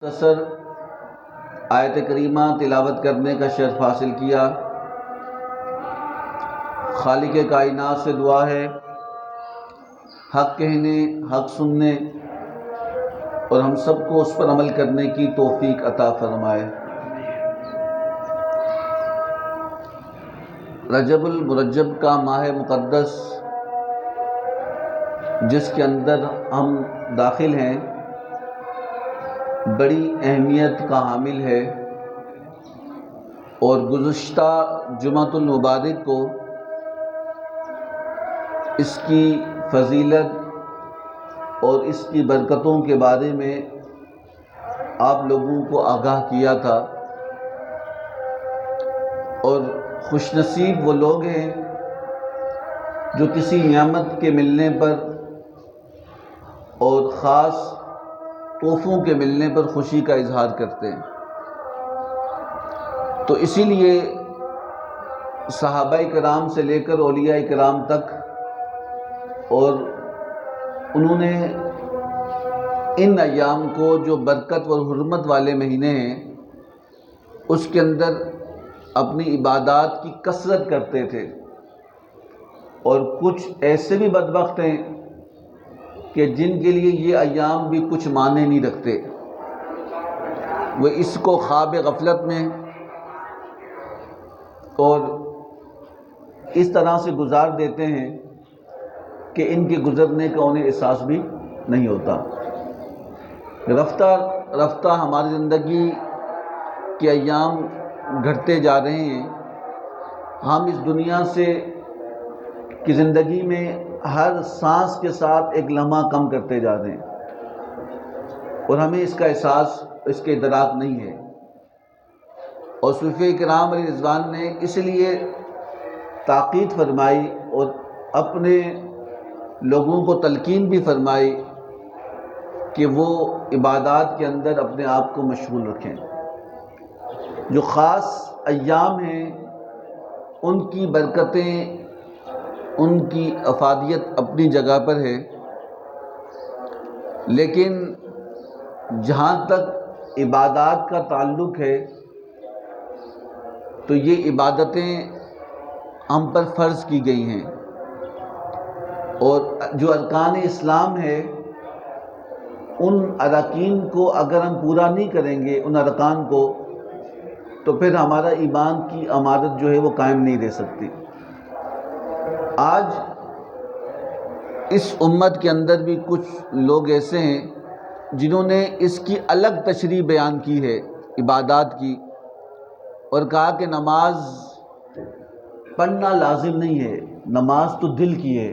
مختصر آیت کریمہ تلاوت کرنے کا شرف حاصل کیا۔ خالق کائنات سے دعا ہے حق کہنے، حق سننے اور ہم سب کو اس پر عمل کرنے کی توفیق عطا فرمائے۔ رجب المرجب کا ماہ مقدس جس کے اندر ہم داخل ہیں بڑی اہمیت کا حامل ہے، اور گزشتہ جمعۃ المبارک کو اس کی فضیلت اور اس کی برکتوں کے بارے میں آپ لوگوں کو آگاہ کیا تھا، اور خوش نصیب وہ لوگ ہیں جو کسی نعمت کے ملنے پر اور خاص تحفوں کے ملنے پر خوشی کا اظہار کرتے ہیں۔ تو اسی لیے صحابہ کرام سے لے کر اولیاء کرام تک، اور انہوں نے ان ایام کو جو برکت اور حرمت والے مہینے ہیں اس کے اندر اپنی عبادات کی کثرت کرتے تھے، اور کچھ ایسے بھی بدبخت ہیں کہ جن کے لیے یہ ایام بھی کچھ معنی نہیں رکھتے، وہ اس کو خواب غفلت میں اور اس طرح سے گزار دیتے ہیں کہ ان کے گزرنے کا انہیں احساس بھی نہیں ہوتا۔ رفتہ رفتہ ہماری زندگی کے ایام گھٹتے جا رہے ہیں، ہم اس دنیا سے کی زندگی میں ہر سانس کے ساتھ ایک لمحہ کم کرتے جا رہے ہیں، اور ہمیں اس کا احساس، اس کے ادراک نہیں ہے۔ اور صوفیہ کرام علیہ رضوان نے اس لیے تاکید فرمائی اور اپنے لوگوں کو تلقین بھی فرمائی کہ وہ عبادات کے اندر اپنے آپ کو مشغول رکھیں۔ جو خاص ایام ہیں ان کی برکتیں، ان کی افادیت اپنی جگہ پر ہے، لیکن جہاں تک عبادات کا تعلق ہے تو یہ عبادتیں ہم پر فرض کی گئی ہیں، اور جو ارکان اسلام ہے ان اراکین کو اگر ہم پورا نہیں کریں گے، ان ارکان کو، تو پھر ہمارا ایمان کی عمارت جو ہے وہ قائم نہیں رہ سکتی۔ آج اس امت کے اندر بھی کچھ لوگ ایسے ہیں جنہوں نے اس کی الگ تشریح بیان کی ہے عبادات کی، اور کہا کہ نماز پڑھنا لازم نہیں ہے، نماز تو دل کی ہے،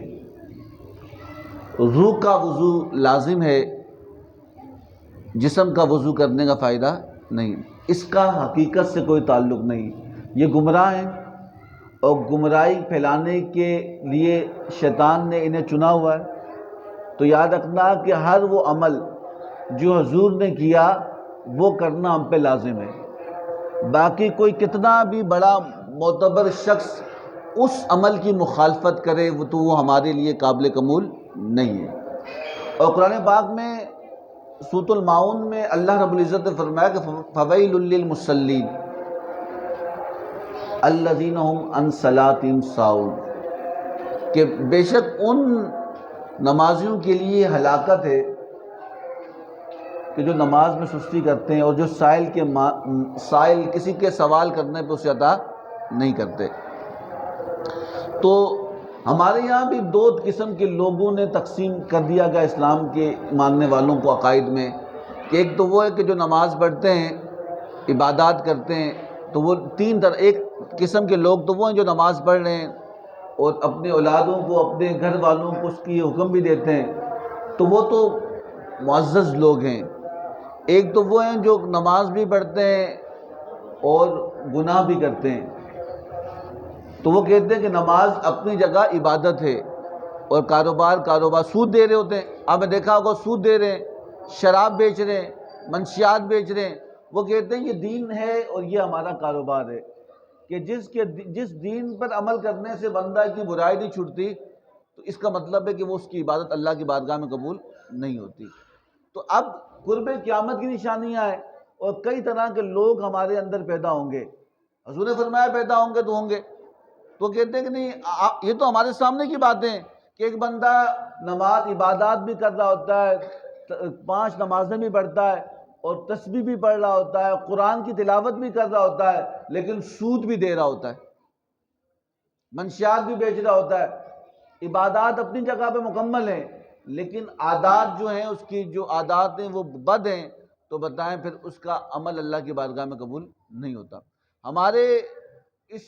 روح کا وضو لازم ہے، جسم کا وضو کرنے کا فائدہ نہیں۔ اس کا حقیقت سے کوئی تعلق نہیں۔ یہ گمراہ ہیں، اور گمراہی پھیلانے کے لیے شیطان نے انہیں چنا ہوا ہے۔ تو یاد رکھنا کہ ہر وہ عمل جو حضور نے کیا وہ کرنا ہم پہ لازم ہے، باقی کوئی کتنا بھی بڑا معتبر شخص اس عمل کی مخالفت کرے تو وہ ہمارے لیے قابل قبول نہیں ہے۔ اور قرآن پاک میں سورۃ الماعون میں اللہ رب العزت نے فرمایا کہ فویل للمصلین الذین هم عن صلاتهم ساہون، کہ بے شک ان نمازیوں کے لیے ہلاکت ہے کہ جو نماز میں سستی کرتے ہیں، اور جو سائل کسی کے سوال کرنے پہ اسے عطا نہیں کرتے۔ تو ہمارے یہاں بھی دو قسم کے لوگوں نے تقسیم کر دیا گیا اسلام کے ماننے والوں کو عقائد میں، کہ ایک تو وہ ہے کہ جو نماز پڑھتے ہیں، عبادات کرتے ہیں، تو وہ تین طرح، ایک قسم کے لوگ تو وہ ہیں جو نماز پڑھ رہے ہیں اور اپنے اولادوں کو، اپنے گھر والوں کو اس کی حکم بھی دیتے ہیں، تو وہ تو معزز لوگ ہیں۔ ایک تو وہ ہیں جو نماز بھی پڑھتے ہیں اور گناہ بھی کرتے ہیں، تو وہ کہتے ہیں کہ نماز اپنی جگہ عبادت ہے، اور کاروبار سود دے رہے ہوتے ہیں۔ آپ نے دیکھا ہوگا سود دے رہے ہیں، شراب بیچ رہے ہیں، منشیات بیچ رہے ہیں، وہ کہتے ہیں یہ دین ہے اور یہ ہمارا کاروبار ہے، کہ جس دین پر عمل کرنے سے بندہ کی برائی نہیں چھوٹتی، تو اس کا مطلب ہے کہ وہ اس کی عبادت اللہ کی بارگاہ میں قبول نہیں ہوتی۔ تو اب قرب قیامت کی نشانیاں ہیں، اور کئی طرح کے لوگ ہمارے اندر پیدا ہوں گے۔ حضور نے فرمایا پیدا ہوں گے تو ہوں گے، تو کہتے ہیں کہ نہیں، یہ تو ہمارے سامنے کی باتیں ہیں کہ ایک بندہ نماز عبادات بھی کر رہا ہوتا ہے، 5 نمازیں بھی پڑھتا ہے، اور تسبیح بھی پڑھ رہا ہوتا ہے، قرآن کی تلاوت بھی کر رہا ہوتا ہے، لیکن سود بھی دے رہا ہوتا ہے، منشیات بھی بیچ رہا ہوتا ہے۔ عبادات اپنی جگہ پہ مکمل ہیں، لیکن عادات جو ہیں، اس کی جو عادات ہیں وہ بد ہیں، تو بتائیں پھر اس کا عمل اللہ کی بارگاہ میں قبول نہیں ہوتا۔ ہمارے اس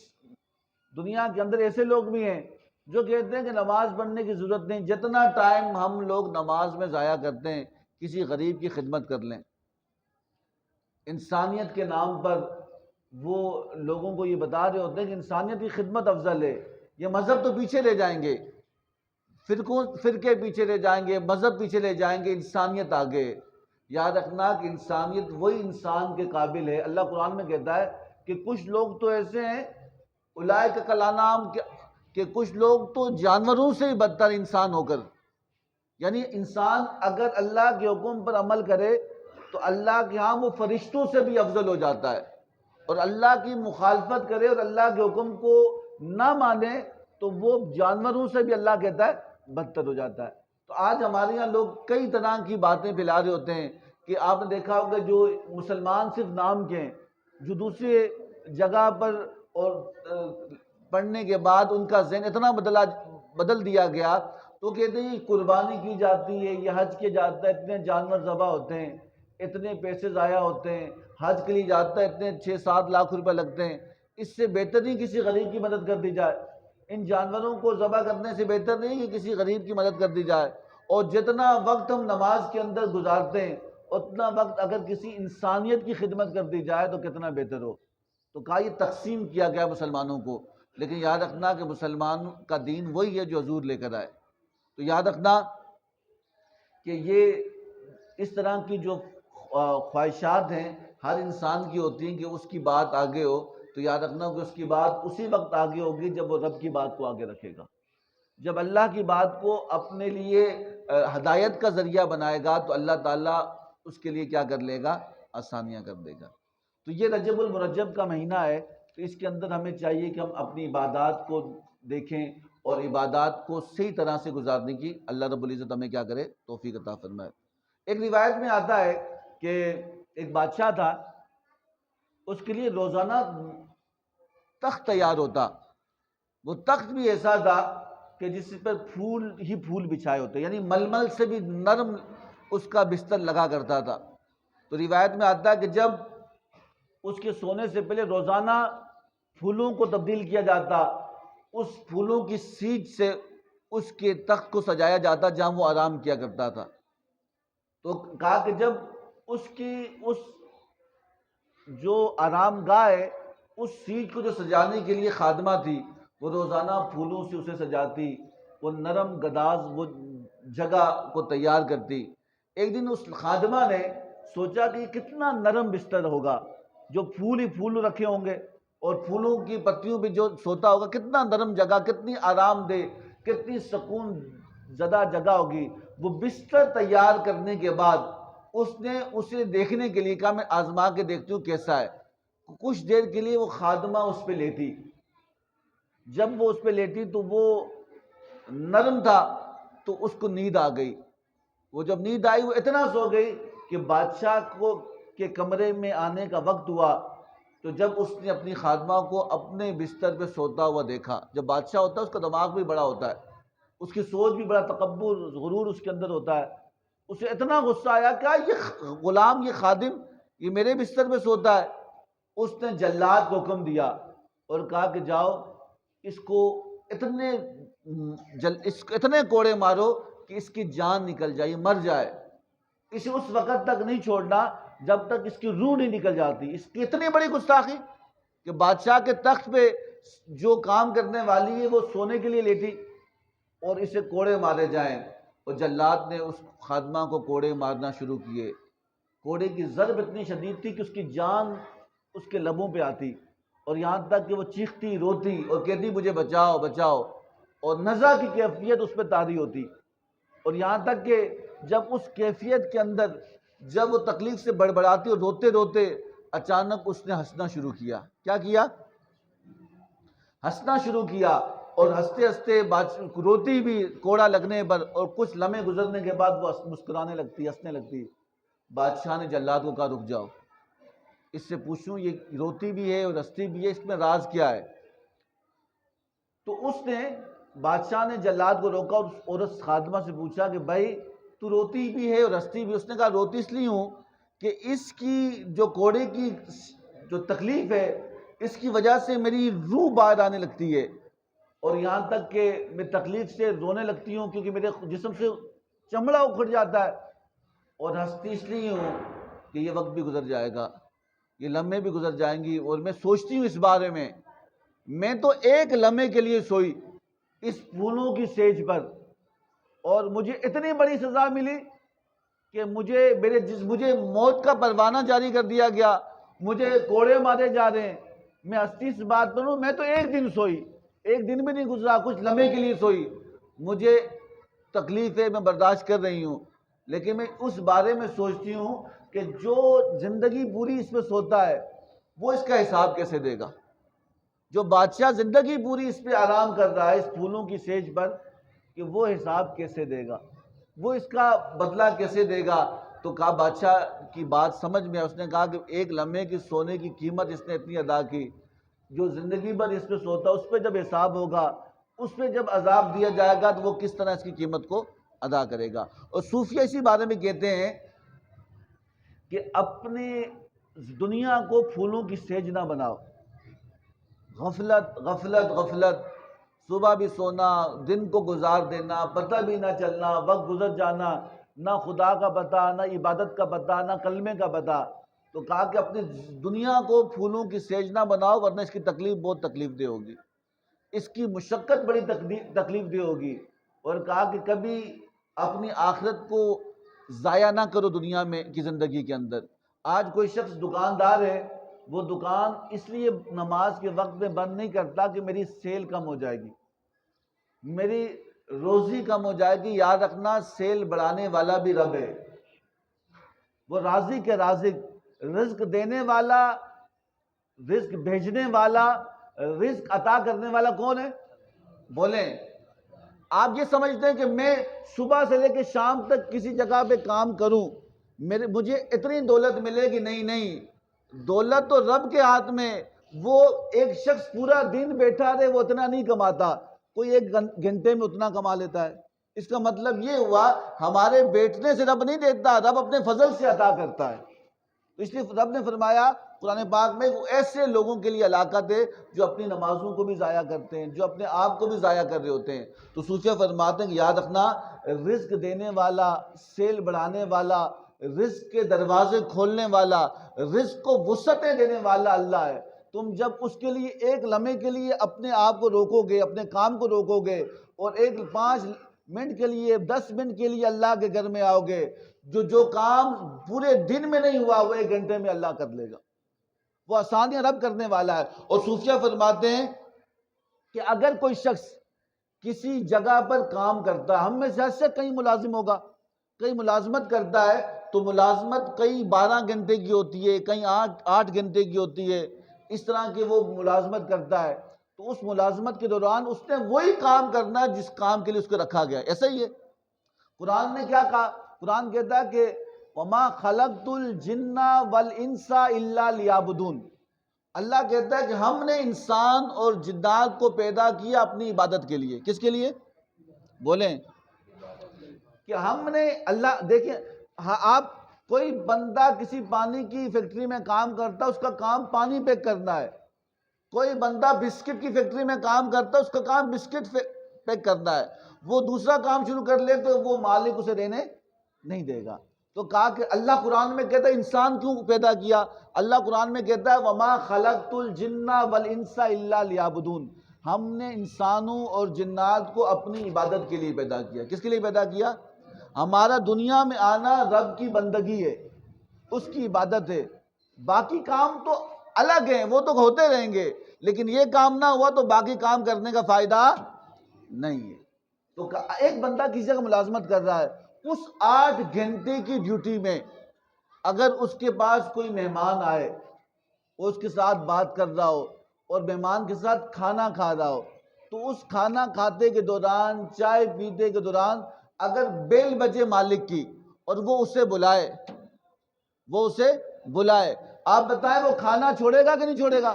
دنیا کے اندر ایسے لوگ بھی ہیں جو کہتے ہیں کہ نماز پڑھنے کی ضرورت نہیں، جتنا ٹائم ہم لوگ نماز میں ضائع کرتے ہیں کسی غریب کی خدمت کر لیں۔ انسانیت کے نام پر وہ لوگوں کو یہ بتا رہے ہوتے ہیں کہ انسانیت کی خدمت افضل ہے، یہ مذہب تو پیچھے لے جائیں گے، فرقے پیچھے لے جائیں گے، مذہب پیچھے لے جائیں گے، انسانیت آگے۔ یاد رکھنا کہ انسانیت وہی انسان کے قابل ہے۔ اللہ قرآن میں کہتا ہے کہ کچھ لوگ تو ایسے ہیں اولئک کالانعام، کہ کچھ لوگ تو جانوروں سے ہی بدتر انسان ہو کر، یعنی انسان اگر اللہ کے حکم پر عمل کرے تو اللہ کے ہاں وہ فرشتوں سے بھی افضل ہو جاتا ہے، اور اللہ کی مخالفت کرے اور اللہ کے حکم کو نہ مانے تو وہ جانوروں سے بھی اللہ کہتا ہے بدتر ہو جاتا ہے۔ تو آج ہمارے یہاں لوگ کئی طرح کی باتیں پھیلا رہے ہوتے ہیں کہ آپ نے دیکھا ہوگا جو مسلمان صرف نام کے ہیں، جو دوسرے جگہ پر اور پڑھنے کے بعد ان کا ذہن اتنا بدل دیا گیا، تو کہتے ہیں یہ قربانی کی جاتی ہے، یہ حج کیا جاتا ہے، اتنے جانور ذبح ہوتے ہیں، اتنے پیسے ضائع ہوتے ہیں، حج کے لیے جاتا ہے اتنے 6-7 لاکھ روپے لگتے ہیں، اس سے بہتر نہیں کسی غریب کی مدد کر دی جائے۔ ان جانوروں کو ذبح کرنے سے بہتر نہیں کہ کسی غریب کی مدد کر دی جائے۔ اور جتنا وقت ہم نماز کے اندر گزارتے ہیں اتنا وقت اگر کسی انسانیت کی خدمت کر دی جائے تو کتنا بہتر ہو۔ تو کہا یہ تقسیم کیا گیا مسلمانوں کو، لیکن یاد رکھنا کہ مسلمان کا دین وہی ہے جو حضور لے کر آئے۔ تو یاد رکھنا کہ یہ اس طرح کی جو خواہشات ہیں ہر انسان کی ہوتی ہیں کہ اس کی بات آگے ہو، تو یاد رکھنا کہ اس کی بات اسی وقت آگے ہوگی جب وہ رب کی بات کو آگے رکھے گا۔ جب اللہ کی بات کو اپنے لیے ہدایت کا ذریعہ بنائے گا تو اللہ تعالیٰ اس کے لیے کیا کر لے گا؟ آسانیاں کر دے گا۔ تو یہ رجب المرجب کا مہینہ ہے، تو اس کے اندر ہمیں چاہیے کہ ہم اپنی عبادات کو دیکھیں اور عبادات کو صحیح طرح سے گزارنے کی اللہ رب العزت ہمیں کیا کرے؟ توفیق عطا فرمائے۔ ایک روایت میں آتا ہے کہ ایک بادشاہ تھا، اس کے لیے روزانہ تخت تیار ہوتا، وہ تخت بھی ایسا تھا کہ جس پر پھول ہی پھول بچھائے ہوتے، یعنی ململ سے بھی نرم اس کا بستر لگا کرتا تھا۔ تو روایت میں آتا ہے کہ جب اس کے سونے سے پہلے روزانہ پھولوں کو تبدیل کیا جاتا، اس پھولوں کی سیج سے اس کے تخت کو سجایا جاتا جہاں وہ آرام کیا کرتا تھا۔ تو کہا کہ جب اس کی اس جو آرام گاہ ہے، اس سیج کو جو سجانے کے لیے خادمہ تھی، وہ روزانہ پھولوں سے اسے سجاتی، وہ نرم گداز وہ جگہ کو تیار کرتی۔ ایک دن اس خادمہ نے سوچا کہ یہ کتنا نرم بستر ہوگا، جو پھول ہی پھول رکھے ہوں گے اور پھولوں کی پتیوں پہ جو سوتا ہوگا، کتنا نرم جگہ، کتنی آرام دہ، کتنی سکون زدہ جگہ ہوگی۔ وہ بستر تیار کرنے کے بعد اس نے اسے دیکھنے کے لیے کہا میں آزما کے دیکھتی ہوں کیسا ہے۔ کچھ دیر کے لیے وہ خادمہ اس پہ لیٹی، جب وہ اس پہ لیٹی تو وہ نرم تھا، تو اس کو نیند آ گئی۔ وہ جب نیند آئی وہ اتنا سو گئی کہ بادشاہ کو کے کمرے میں آنے کا وقت ہوا، تو جب اس نے اپنی خادمہ کو اپنے بستر پہ سوتا ہوا دیکھا، جب بادشاہ ہوتا ہے اس کا دماغ بھی بڑا ہوتا ہے، اس کی سوچ بھی بڑا، تکبر غرور اس کے اندر ہوتا ہے، اسے اتنا غصہ آیا کہ یہ غلام، یہ خادم، یہ میرے بستر پہ سوتا ہے۔ اس نے جلاد کو حکم دیا اور کہا کہ جاؤ اس کو اتنے کوڑے مارو کہ اس کی جان نکل جائے، مر جائے، اسے اس وقت تک نہیں چھوڑنا جب تک اس کی روح نہیں نکل جاتی۔ اس کی اتنی بڑی گستاخی کہ بادشاہ کے تخت پہ جو کام کرنے والی ہے وہ سونے کے لیے لیٹی اور اسے کوڑے مارے جائیں، اور جلاد نے اس خادمہ کو کوڑے مارنا شروع کیے۔ کوڑے کی ضرب اتنی شدید تھی کہ اس کی جان اس کے لبوں پہ آتی، اور یہاں تک کہ وہ چیختی روتی اور کہتی مجھے بچاؤ بچاؤ، اور نزع کی کیفیت اس پہ طاری ہوتی، اور یہاں تک کہ جب اس کیفیت کے اندر جب وہ تکلیف سے بڑبڑاتی اور روتے روتے اچانک اس نے ہنسنا شروع کیا. کیا کیا؟ ہنسنا شروع کیا. اور ہنستے ہنستے روتی بھی کوڑا لگنے پر، اور کچھ لمحے گزرنے کے بعد وہ مسکرانے لگتی، ہنسنے لگتی. بادشاہ نے جلاد کو کہا رک جاؤ، اس سے پوچھوں یہ روتی بھی ہے اور ہنستی بھی ہے، اس میں راز کیا ہے؟ تو اس نے بادشاہ نے جلاد کو روکا اور اس عورت خادمہ سے پوچھا کہ بھائی تو روتی بھی ہے اور ہنستی بھی؟ اس نے کہا روتی اس لیے ہوں کہ اس کی جو کوڑے کی جو تکلیف ہے اس کی وجہ سے میری روح باہر آنے لگتی ہے، اور یہاں تک کہ میں تکلیف سے رونے لگتی ہوں کیونکہ میرے جسم سے چمڑا اکھڑ جاتا ہے. اور ہنستی اس لیے ہوں کہ یہ وقت بھی گزر جائے گا، یہ لمحے بھی گزر جائیں گی، اور میں سوچتی ہوں اس بارے میں تو ایک لمحے کے لیے سوئی اس پھولوں کی سیج پر، اور مجھے اتنی بڑی سزا ملی کہ مجھے موت کا پروانہ جاری کر دیا گیا، مجھے کوڑے مارے جا رہے ہیں. میں ہستی سے بات کروں، میں تو ایک دن سوئی، ایک دن بھی نہیں گزرا، کچھ لمحے کے لیے سوئی. مجھے تکلیف ہے، میں برداشت کر رہی ہوں، لیکن میں اس بارے میں سوچتی ہوں کہ جو زندگی پوری اس پہ سوتا ہے وہ اس کا حساب کیسے دے گا؟ جو بادشاہ زندگی پوری اس پہ آرام کر رہا ہے اس پھولوں کی سیج پر، کہ وہ حساب کیسے دے گا، وہ اس کا بدلہ کیسے دے گا؟ تو کہا بادشاہ کی بات سمجھ میں. اس نے کہا کہ ایک لمحے کی سونے کی قیمت اس نے اتنی ادا کی، جو زندگی بھر اس پہ سوتا اس پہ جب حساب ہوگا، اس پہ جب عذاب دیا جائے گا تو وہ کس طرح اس کی قیمت کو ادا کرے گا. اور صوفیہ اسی بارے میں کہتے ہیں کہ اپنے دنیا کو پھولوں کی سیج نہ بناؤ. غفلت غفلت غفلت، صبح بھی سونا، دن کو گزار دینا، پتہ بھی نہ چلنا، وقت گزر جانا، نہ خدا کا پتہ، نہ عبادت کا پتہ، نہ کلمے کا پتہ. تو کہا کہ اپنی دنیا کو پھولوں کی سیج نہ بناؤ، ورنہ اس کی تکلیف بہت تکلیف دہ ہوگی، اس کی مشقت بڑی تکلیف دہ ہوگی. اور کہا کہ کبھی اپنی آخرت کو ضائع نہ کرو دنیا میں کی زندگی کے اندر. آج کوئی شخص دکاندار ہے، وہ دکان اس لیے نماز کے وقت میں بند نہیں کرتا کہ میری سیل کم ہو جائے گی، میری روزی کم ہو جائے گی. یاد رکھنا سیل بڑھانے والا بھی رب ہے، وہ رازق کے رازق، رزق دینے والا، رزق بھیجنے والا، رزق عطا کرنے والا کون ہے؟ بولیں. آپ یہ سمجھتے ہیں کہ میں صبح سے لے کے شام تک کسی جگہ پہ کام کروں مجھے اتنی دولت ملے گی؟ نہیں، دولت تو رب کے ہاتھ میں. وہ ایک شخص پورا دن بیٹھا رہے وہ اتنا نہیں کماتا، کوئی ایک گھنٹے میں اتنا کما لیتا ہے. اس کا مطلب یہ ہوا ہمارے بیٹھنے سے رب نہیں دیتا، رب اپنے فضل سے عطا کرتا ہے. اس لیے رب نے فرمایا قرآن پاک میں وہ ایسے لوگوں کے لیے ہلاکت ہے جو اپنی نمازوں کو بھی ضائع کرتے ہیں، جو اپنے آپ کو بھی ضائع کر رہے ہوتے ہیں. تو صوفیہ فرماتے ہیں کہ یاد رکھنا رزق دینے والا، سیل بڑھانے والا، رزق کے دروازے کھولنے والا، رزق کو وسعتیں دینے والا اللہ ہے. تم جب اس کے لیے ایک لمحے کے لیے اپنے آپ کو روکو گے، اپنے کام کو روکو گے، اور 5 منٹ کے لیے، 10 منٹ کے لیے اللہ کے گھر میں آؤ گے، جو کام پورے دن میں نہیں ہوا وہ 1 گھنٹے میں اللہ کر لے گا. وہ آسانیاں رب کرنے والا ہے. اور صوفیہ فرماتے ہیں کہ اگر کوئی شخص کسی جگہ پر کام کرتا ہے، ہم میں سے کئی ملازم ہوگا، کئی ملازمت کرتا ہے، تو ملازمت کئی 12 گھنٹے کی ہوتی ہے، کئی 8 گھنٹے کی ہوتی ہے، اس طرح کی وہ ملازمت کرتا ہے. تو اس ملازمت کے دوران اس نے وہی کام کرنا ہے جس کام کے لیے اس کو رکھا گیا. ایسا ہی ہے. قرآن نے کیا کہا؟ قرآن کہتا ہے کہ وَمَا خَلَقْتُ الْجِنَّ وَالْإِنسَ إِلَّا لِيَعْبُدُونَ. اللہ کہتا ہے کہ ہم نے انسان اور جنات کو پیدا کیا اپنی عبادت کے لیے. کس کے لیے؟ بولیں. کہ ہم نے اللہ، دیکھیں آپ کوئی بندہ کسی پانی کی فیکٹری میں کام کرتا ہے، اس کا کام پانی پیک کرنا ہے. کوئی بندہ بسکٹ کی فیکٹری میں کام کرتا ہے، اس کا کام بسکٹ پیک کرنا ہے. وہ دوسرا کام شروع کر لے تو وہ مالک اسے رہنے نہیں دے گا. تو کہا کہ اللہ قرآن میں کہتا ہے انسان کیوں پیدا کیا؟ اللہ قرآن میں کہتا ہے وَمَا خَلَقْتُ الْجِنَّ وَالْإِنسَ إِلَّا لِيَعْبُدُونَ. ہم نے انسانوں اور جنات کو اپنی عبادت کے لیے پیدا کیا. کس کے لیے پیدا کیا؟ ہمارا دنیا میں آنا رب کی بندگی ہے، اس کی عبادت ہے. باقی کام تو الگ ہیں، وہ تو ہوتے رہیں گے، لیکن یہ کام نہ ہوا تو باقی کام کرنے کا فائدہ نہیں ہے. تو ایک بندہ کسی جگہ ملازمت کر رہا ہے، اس 8 گھنٹے کی ڈیوٹی میں اگر اس کے پاس کوئی مہمان آئے، وہ اس کے ساتھ بات کر رہا ہو اور مہمان کے ساتھ کھانا کھا رہا ہو، تو اس کھانا کھاتے کے دوران، چائے پیتے کے دوران اگر بیل بجے مالک کی اور وہ اسے بلائے، آپ بتائیں وہ کھانا چھوڑے گا کہ نہیں چھوڑے گا؟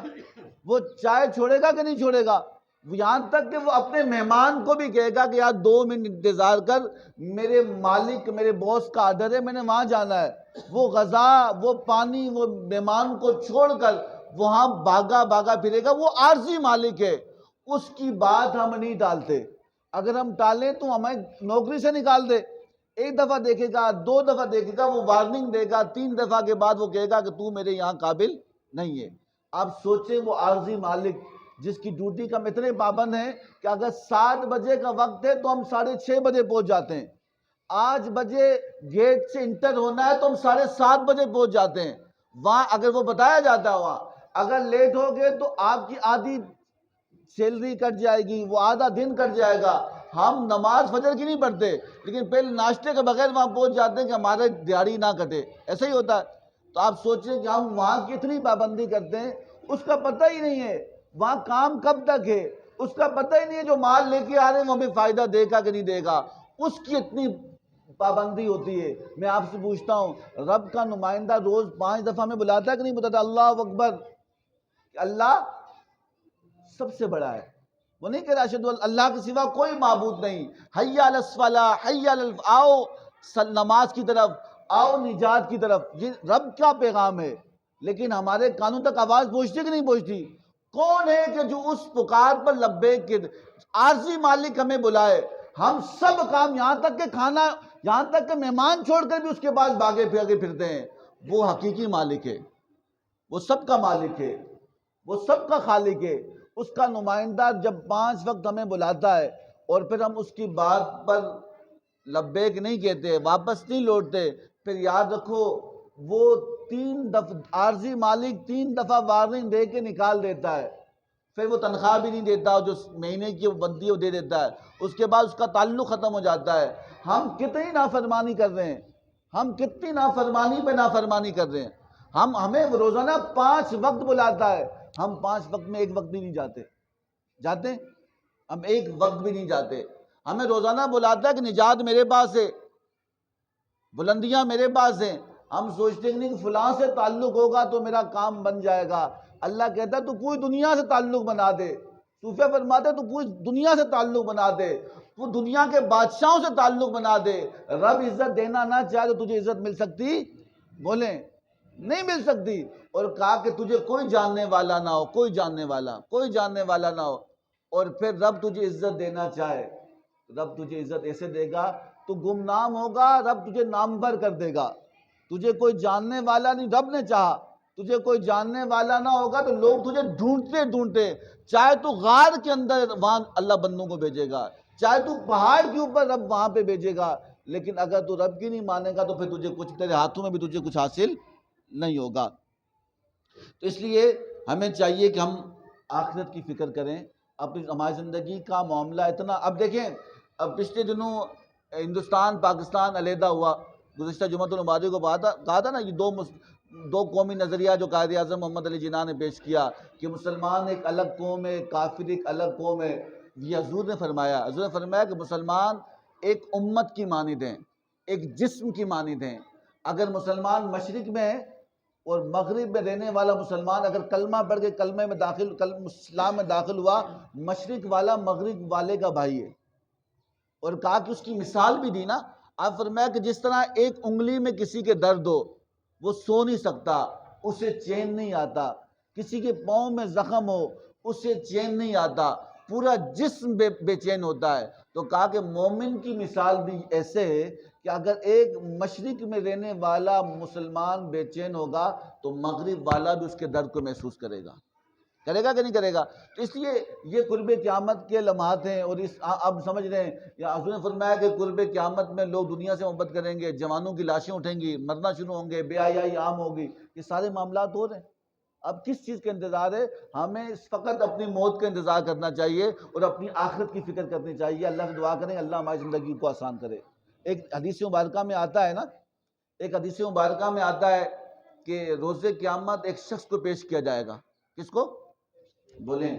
وہ چائے چھوڑے گا کہ نہیں چھوڑے گا؟ یہاں تک کہ وہ اپنے مہمان کو بھی کہے گا کہ یار 2 منٹ انتظار کر، میرے مالک، میرے باس کا آرڈر ہے، میں نے وہاں جانا ہے۔ وہ غذا، وہ پانی، وہ مہمان کو چھوڑ کر وہاں بھاگا پھرے گا۔ وہ عارضی مالک ہے، اس کی بات ہم نہیں ٹالتے۔ اگر ہم ٹالیں تو ہمیں نوکری سے نکال دے۔ 1 دفعہ دیکھے گا، 2 دفعہ دیکھے گا، وہ وارننگ دے گا، 3 دفعہ کے بعد وہ کہے گا کہ تو میرے یہاں قابل نہیں ہے۔ آپ سوچیں وہ عارضی مالک جس کی ڈیوٹی کا ہم اتنے پابند ہیں کہ اگر 7 بجے کا وقت ہے تو ہم 6:30 بجے پہنچ جاتے ہیں۔ 8 بجے گیٹ سے انٹر ہونا ہے تو ہم 7:30 بجے پہنچ جاتے ہیں۔ وہاں اگر وہ بتایا جاتا ہے، وہاں اگر لیٹ ہو گئے تو آپ کی آدھی سیلری کٹ جائے گی، وہ آدھا دن کٹ جائے گا۔ ہم نماز فجر کی نہیں پڑھتے، لیکن پہلے ناشتے کے بغیر وہاں پہنچ جاتے ہیں کہ ہمارے دیہڑی نہ کٹے۔ ایسا ہی ہوتا ہے۔ تو آپ سوچیں کہ ہم وہاں کتنی پابندی کرتے ہیں، اس کا پتہ ہی نہیں ہے وہاں کام کب تک ہے، اس کا پتہ ہی نہیں ہے جو مال لے کے آ رہے ہیں وہ ہمیں فائدہ دے گا کہ نہیں دے گا، اس کی اتنی پابندی ہوتی ہے۔ میں آپ سے پوچھتا ہوں، رب کا نمائندہ روز 5 دفعہ میں بلاتا ہے کہ نہیں بلاتا؟ اللہ اکبر، اللہ سب سے بڑا ہے۔ وہ نہیں کہ راشد اللہ کے سوا کوئی معبود نہیں، حی علی الصلاۃ، حی علی آؤ نماز کی طرف، آؤ نجات کی طرف، یہ رب کا پیغام ہے۔ لیکن ہمارے کانوں تک آواز پہنچتی کہ نہیں پہنچتی؟ کون ہے کہ جو اس پکار پر لبیک کے عارضی مالک ہمیں بلائے؟ ہم سب کام، یہاں تک کہ کھانا، یہاں تک کہ مہمان چھوڑ کر بھی اس کے پاس بھاگے پھرتے ہیں۔ وہ حقیقی مالک ہے، وہ سب کا مالک ہے، وہ سب کا خالق ہے۔ اس کا نمائندہ جب 5 وقت ہمیں بلاتا ہے اور پھر ہم اس کی بات پر لبیک نہیں کہتے، واپس نہیں لوٹتے، پھر یاد رکھو وہ 3 دفعہ عارضی مالک 3 دفعہ وارننگ دے کے نکال دیتا ہے۔ پھر وہ تنخواہ بھی نہیں دیتا، جو مہینے کی بندی وہ دے دیتا ہے، اس کے بعد اس کا تعلق ختم ہو جاتا ہے۔ ہم کتنی نافرمانی کر رہے ہیں، ہم کتنی نافرمانی پہ نافرمانی کر رہے ہیں۔ ہمیں روزانہ 5 وقت بلاتا ہے، ہم 5 وقت میں 1 وقت بھی نہیں جاتے، ہم 1 وقت بھی نہیں جاتے۔ ہمیں روزانہ بلاتا ہے کہ نجات میرے پاس ہے، بلندیاں میرے پاس ہیں۔ ہم سوچتے ہیں کہ فلاں سے تعلق ہوگا تو میرا کام بن جائے گا۔ اللہ کہتا ہے تو پوری دنیا سے تعلق بنا دے۔ صوفیہ فرماتے ہیں تو پوری دنیا سے تعلق بنا دے، تو دنیا کے بادشاہوں سے تعلق بنا دے۔ رب عزت دینا نہ چاہے تو تجھے عزت مل سکتی؟ بولیں نہیں مل سکتی۔ اور کہا کہ تجھے کوئی جاننے والا نہ ہو، کوئی جاننے والا نہ ہو، اور پھر رب تجھے عزت دینا چاہے، رب تجھے عزت ایسے دے گا تو گمنام ہوگا، رب تجھے نامور کر دے گا۔ تجھے کوئی جاننے والا نہیں، رب نے چاہا تجھے کوئی جاننے والا نہ ہوگا تو لوگ تجھے ڈھونڈتے، چاہے تو غار کے اندر وہاں اللہ بندوں کو بھیجے گا، چاہے تو پہاڑ کے اوپر رب وہاں پہ بھیجے گا، لیکن اگر تو رب کی نہیں مانے گا تو پھر تجھے کچھ، تیرے ہاتھوں میں بھی تجھے کچھ حاصل نہیں ہوگا۔ تو اس لیے ہمیں چاہیے کہ ہم آخرت کی فکر کریں۔ اپنی ہماری زندگی کا معاملہ اتنا، اب دیکھیں، اب پچھلے دنوں ہندوستان پاکستان علیحدہ ہوا، گزشتہ جمعۃ الماضی کو کہا تھا نا، یہ دو قومی نظریہ جو قائد اعظم محمد علی جناح نے پیش کیا کہ مسلمان ایک الگ قوم ہے، کافر ایک الگ قوم ہے۔ یہ حضور نے فرمایا کہ مسلمان ایک امت کی مانند ہیں، ایک جسم کی مانند ہیں۔ اگر مسلمان مشرق میں ہے اور مغرب میں رہنے والا مسلمان اگر کلمہ پڑھ کے اسلام میں داخل ہوا، مشرق والا مغرب والے کا بھائی ہے۔ اور کہا کہ اس کی مثال بھی دی نا، آپ فرمایا کہ جس طرح ایک انگلی میں کسی کے درد ہو، وہ سو نہیں سکتا، اسے چین نہیں آتا، کسی کے پاؤں میں زخم ہو، اسے چین نہیں آتا، پورا جسم بے چین ہوتا ہے۔ تو کہا کہ مومن کی مثال بھی ایسے ہے کہ اگر ایک مشرق میں رہنے والا مسلمان بے چین ہوگا تو مغرب والا بھی اس کے درد کو محسوس کرے گا کہ نہیں کرے گا۔ تو اس لیے یہ قرب قیامت کے لمحات ہیں، اور اب سمجھ رہے ہیں، یا حضور نے فرمایا کہ قرب قیامت میں لوگ دنیا سے محبت کریں گے، جوانوں کی لاشیں اٹھیں گی، مرنا شروع ہوں گے، بے حیائی عام ہوگی، یہ سارے معاملات ہو رہے ہیں۔ اب کس چیز کا انتظار ہے؟ ہمیں فقط اپنی موت کا انتظار کرنا چاہیے اور اپنی آخرت کی فکر کرنی چاہیے۔ اللہ سے دعا کریں اللہ ہماری زندگی کو آسان کرے۔ ایک حدیث مبارکہ میں آتا ہے نا، ایک حدیث مبارکہ میں آتا ہے کہ روز قیامت ایک شخص کو پیش کیا جائے گا. کس کو بولیں؟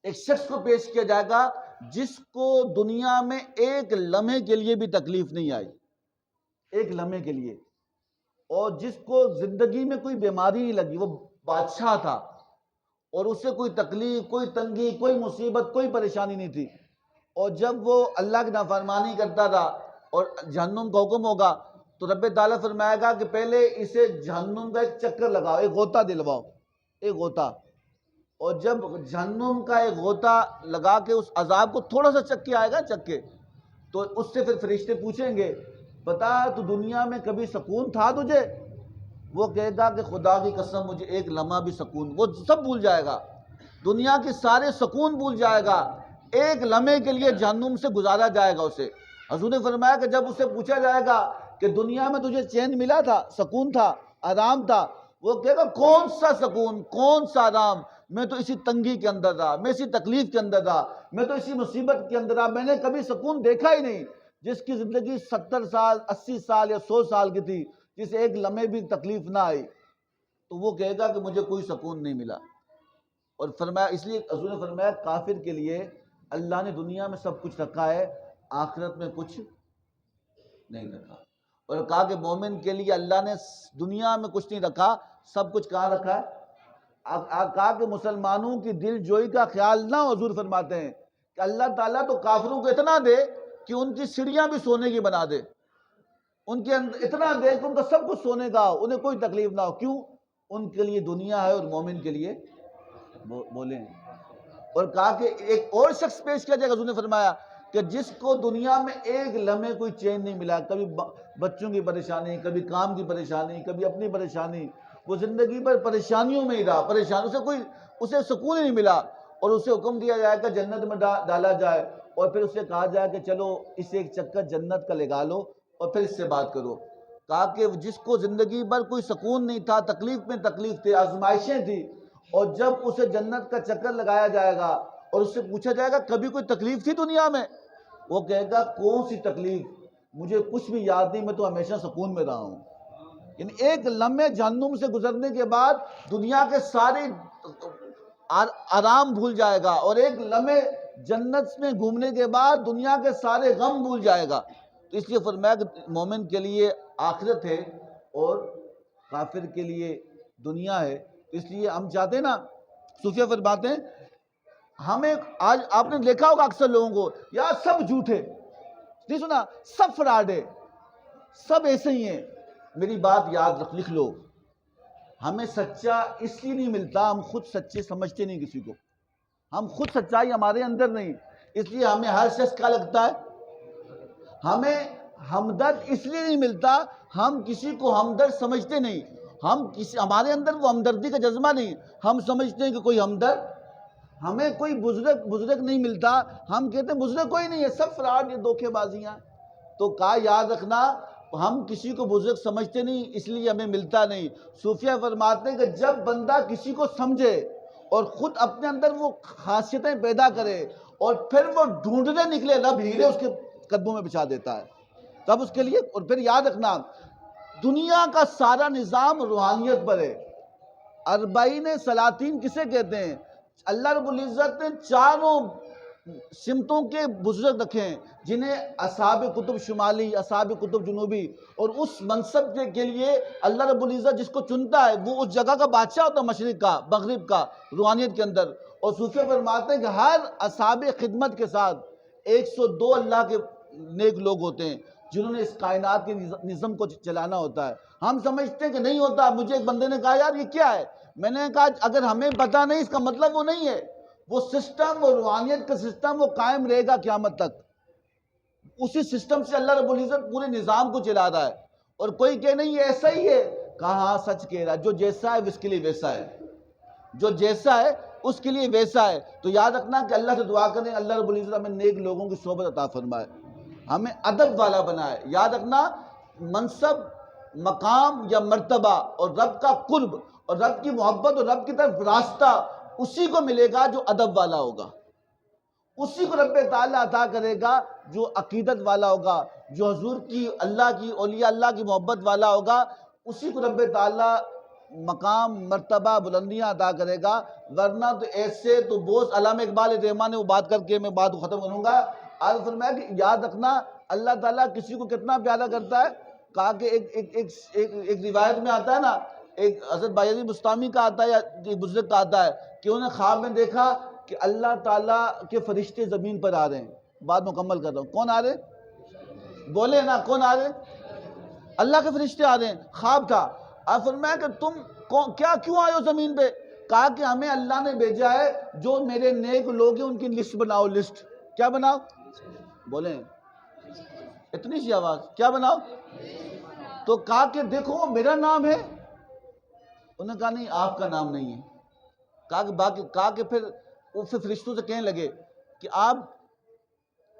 ایک شخص کو پیش کیا جائے گا جس کو دنیا میں ایک لمحے کے لیے بھی تکلیف نہیں آئی، ایک لمحے کے لیے، اور جس کو زندگی میں کوئی بیماری نہیں لگی. وہ بادشاہ تھا اور اسے کوئی تکلیف، کوئی تنگی، کوئی مصیبت، کوئی پریشانی نہیں تھی. اور جب وہ اللہ کی نافرمانی کرتا تھا اور جہنم کا حکم ہوگا تو رب تعالیٰ فرمائے گا کہ پہلے اسے جہنم کا ایک چکر لگاؤ، ایک غوطہ دلواؤ، ایک غوطہ. اور جب جہنم کا ایک غوطہ لگا کے اس عذاب کو تھوڑا سا چکے آئے گا، چکے، تو اس سے پھر فرشتے پوچھیں گے بتا تو دنیا میں کبھی سکون تھا تجھے؟ وہ کہے گا کہ خدا کی قسم مجھے ایک لمحہ بھی سکون، وہ سب بھول جائے گا، دنیا کے سارے سکون بھول جائے گا، ایک لمحے کے لیے جہنم سے گزارا جائے گا اسے. حضور نے فرمایا کہ جب اسے پوچھا جائے گا کہ دنیا میں تجھے چین ملا تھا، سکون تھا، آرام تھا، وہ کہے گا کون سا سکون، کون سا آرام، میں تو اسی تنگی کے اندر تھا، میں اسی تکلیف کے اندر تھا، میں تو اسی مصیبت کے اندر تھا، میں نے کبھی سکون دیکھا ہی نہیں. جس کی زندگی 70 سال 80 سال یا 100 سال کی تھی، جسے ایک لمحے بھی تکلیف نہ آئی، تو وہ کہے گا کہ مجھے کوئی سکون نہیں ملا. اور فرمایا، اس لیے حضور نے فرمایا کافر کے لیے اللہ نے دنیا میں سب کچھ رکھا ہے، آخرت میں کچھ نہیں رکھا. اور کہا کہ مومن کے لیے اللہ نے دنیا میں کچھ نہیں رکھا، سب کچھ کہاں رکھا ہے؟ کہا کہ مسلمانوں کی دل جوئی کا خیال نہ. حضور فرماتے ہیں کہ اللہ تعالیٰ تو کافروں کو اتنا دے کہ ان کی سیڑھیاں بھی سونے کی بنا دے، ان کے اندر اتنا دے کہ ان کا سب کچھ سونے کا ہو، انہیں کوئی تکلیف نہ ہو. کیوں؟ ان کے لیے دنیا ہے اور مومن کے لیے بولیں. اور کہا کہ ایک اور شخص پیش کیا جائے گا. حضور نے فرمایا کہ جس کو دنیا میں ایک لمحے کوئی چین نہیں ملا، کبھی بچوں کی پریشانی، کبھی کام کی پریشانی، کبھی اپنی پریشانی، وہ زندگی پر پریشانیوں میں ہی رہا، پریشانیوں سے کوئی اسے سکون ہی نہیں ملا. اور اسے حکم دیا جائے کہ جنت میں ڈالا جائے، اور پھر اسے کہا جائے کہ چلو اسے ایک چکر جنت کا لگا لو اور پھر اس سے بات کرو. کہا کہ جس کو زندگی بھر کوئی سکون نہیں تھا، تکلیف میں تکلیف تھی، آزمائشیں تھی، اور جب اسے جنت کا چکر لگایا جائے گا اور اس سے پوچھا جائے گا کبھی کوئی تکلیف تھی دنیا میں، وہ کہے گا کون سی تکلیف، مجھے کچھ بھی یاد نہیں، میں تو ہمیشہ سکون میں رہا ہوں. یعنی ایک لمحے جہنم سے گزرنے کے بعد دنیا کے سارے آرام بھول جائے گا، اور ایک لمحے جنت میں گھومنے کے بعد دنیا کے سارے غم بھول جائے گا. تو اس لیے فرمایا کہ مومن کے لیے آخرت ہے اور کافر کے لیے دنیا ہے. اس لیے ہم چاہتے ہیں نا، صوفیہ فرماتے ہیں ہمیں، آج آپ نے دیکھا ہوگا اکثر لوگوں کو یار سب جھوٹے، نہیں سنا، سب فراڈ ہے، سب ایسے ہی ہیں. میری بات یاد لکھ لو، ہمیں سچا اس لیے نہیں ملتا، ہم خود سچے سمجھتے نہیں کسی کو، ہم خود سچائی ہمارے اندر نہیں. اس لیے ہمیں ہر شخص کا لگتا ہے. ہمیں ہمدرد اس لیے نہیں ملتا، ہم کسی کو ہمدرد سمجھتے نہیں، ہمارے اندر وہ ہمدردی کا جذبہ نہیں. ہم سمجھتے ہیں کہ کوئی ہمدرد، ہمیں کوئی بزرگ نہیں ملتا، ہم کہتے ہیں بزرگ کوئی نہیں ہے، سب فراڈ، یہ دھوکے بازیاں. تو کہا یاد رکھنا، ہم کسی کو بزرگ سمجھتے نہیں، اس لیے ہمیں ملتا نہیں. صوفیہ فرماتے ہیں کہ جب بندہ کسی کو سمجھے اور خود اپنے اندر وہ خاصیتیں پیدا کرے اور پھر وہ ڈھونڈنے نکلے، رب ہیرے اس کے قدموں میں بچھا دیتا ہے تب اس کے لیے. اور پھر یاد رکھنا، دنیا کا سارا نظام روحانیت پر ہے. 40 سلاطین کسے کہتے ہیں؟ اللہ رب العزت نے چاروں سمتوں کے بزرگ رکھے ہیں، جنہیں اصحاب کتب شمالی، اصحاب کتب جنوبی، اور اس منصب کے لیے اللہ رب العزت جس کو چنتا ہے وہ اس جگہ کا بادشاہ ہوتا ہے، مشرق کا، مغرب کا، روحانیت کے اندر. اور صوفیہ فرماتے ہیں کہ ہر اصحاب خدمت کے ساتھ 102 اللہ کے نیک لوگ ہوتے ہیں جنہوں نے اس کائنات کے نظم کو چلانا ہوتا ہے. ہم سمجھتے ہیں کہ نہیں ہوتا. مجھے ایک بندے نے کہا یار یہ کیا ہے؟ میں نے کہا اگر ہمیں پتہ نہیں اس کا مطلب وہ نہیں ہے. وہ سسٹم، وہ روحانیت کا سسٹم، وہ قائم رہے گا قیامت تک. اسی سسٹم سے اللہ رب العزت پورے نظام کو چلا رہا ہے. اور کوئی کہ نہیں یہ ایسا ہی ہے، کہا ہاں سچ کہہ رہا ہے، جو جیسا ہے اس کے لیے ویسا ہے، جو جیسا ہے اس کے لیے ویسا ہے. تو یاد رکھنا کہ اللہ سے دعا کریں اللہ رب العزت ہمیں نیک لوگوں کی صحبت عطا فرمائے، ہمیں ادب والا بنائے. یاد رکھنا، منصب، مقام یا مرتبہ اور رب کا قرب اور رب کی محبت اور رب کی طرف راستہ اسی کو ملے گا جو ادب والا ہوگا، اسی کو رب تعالیٰ عطا کرے گا جو عقیدت والا ہوگا، جو حضور کی، اللہ کی، اولیاء اللہ کی محبت والا ہوگا، اسی کو رب تعالیٰ مقام، مرتبہ، بلندیاں عطا کرے گا۔ ورنہ تو ایسے تو بہت، علامہ اقبال رحمانی نے وہ بات کر کے میں بات کو ختم کروں گا، آج فرمایا کہ یاد رکھنا اللہ تعالیٰ کسی کو کتنا پیارا کرتا ہے۔ کہا کہ ایک روایت میں آتا ہے نا، ایک حضرت بایزید بستامی کا آتا ہے یا ایک بزرگ کا آتا ہے کہ انہوں نے خواب میں دیکھا کہ اللہ تعالیٰ کے فرشتے زمین پر آ رہے ہیں۔ بات مکمل کر رہا ہوں، کون آ رہے ہیں؟ بولے نا، کون آ رہے ہیں؟ اللہ کے فرشتے آ رہے ہیں۔ خواب تھا۔ آپ فرمایا کہ تم کیوں آئے ہو زمین پہ؟ کہا کہ ہمیں اللہ نے بھیجا ہے جو میرے نیک لوگ ہیں ان کی لسٹ بناؤ۔ لسٹ کیا بناؤ؟ بولیں اتنی سی آواز، کیا بناؤ؟ تو کہا کہ دیکھو میرا نام ہے۔ انہوں نے کہا نہیں، آپ کا نام نہیں ہے۔ کہا کہ پھر فرشتوں سے کہنے لگے کہ آپ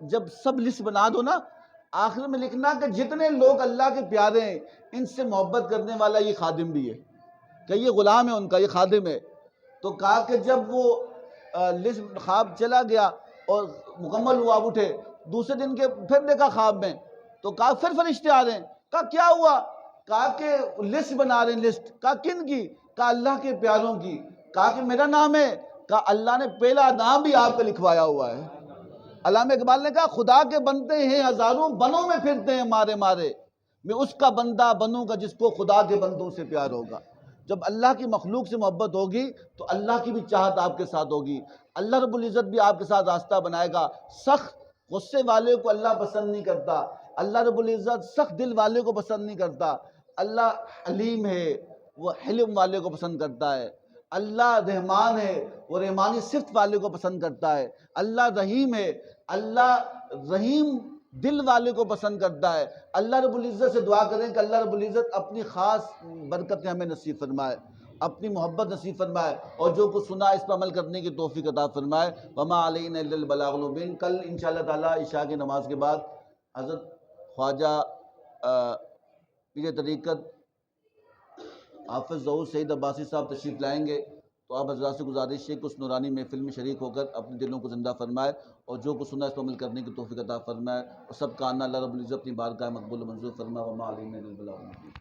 جب سب لسٹ بنا دو نا، آخر میں لکھنا کہ جتنے لوگ اللہ کے پیارے ہیں ان سے محبت کرنے والا یہ خادم بھی ہے، کہ یہ غلام ہے ان کا، یہ خادم ہے۔ تو کہا کہ جب وہ لسٹ خواب چلا گیا اور مکمل ہوا، اب اٹھے دوسرے دن کے، پھر دیکھا خواب میں، تو کہا پھر فرشتے آ رہے ہیں۔ کہا کیا ہوا؟ کہا کہ لسٹ بنا رہے ہیں۔ لسٹ کہا کن کی؟ کہا اللہ کے پیاروں کی۔ کہا کہ میرا نام ہے؟ کہا اللہ نے پہلا نام بھی آپ کا لکھوایا ہوا ہے۔ علامہ اقبال نے کہا خدا کے بنتے ہیں ہزاروں، بنوں میں پھرتے ہیں مارے مارے، میں اس کا بندہ بنوں گا جس کو خدا کے بندوں سے پیار ہوگا۔ جب اللہ کی مخلوق سے محبت ہوگی تو اللہ کی بھی چاہت آپ کے ساتھ ہوگی، اللہ رب العزت بھی آپ کے ساتھ راستہ بنائے گا۔ سخت غصے والے کو اللہ پسند نہیں کرتا، اللہ رب العزت سخت دل والے کو پسند نہیں کرتا۔ اللہ حلیم ہے، وہ حلم والے کو پسند کرتا ہے۔ اللہ رحمان ہے، وہ رحمانی صفت والے کو پسند کرتا ہے۔ اللہ رحیم ہے، اللہ رحیم دل والے کو پسند کرتا ہے۔ اللہ رب العزت سے دعا کریں کہ اللہ رب العزت اپنی خاص برکتیں ہمیں نصیب فرمائے، اپنی محبت نصیب فرمائے، اور جو کچھ سنا اس پر عمل کرنے کی توفیق عطا فرمائے۔ وما علینا الا البلاغ المبین۔ کل انشاءاللہ تعالی عشاء کی نماز کے بعد حضرت خواجہ پیر طریقت حافظ ظہور سعید عباسی صاحب تشریف لائیں گے، تو آپ حضرات سے گزارش ہے کہ اس نورانی محفل میں شریک ہو کر اپنے دلوں کو زندہ فرمائے، اور جو کچھ سنا اس پر عمل کرنے کی توفیق عطا فرمائے، اور سب کا آنا اللہ رب العزت اپنی بارگاہ مقبول و منظور فرمائے۔ وما علینا الا البلاغ المبین۔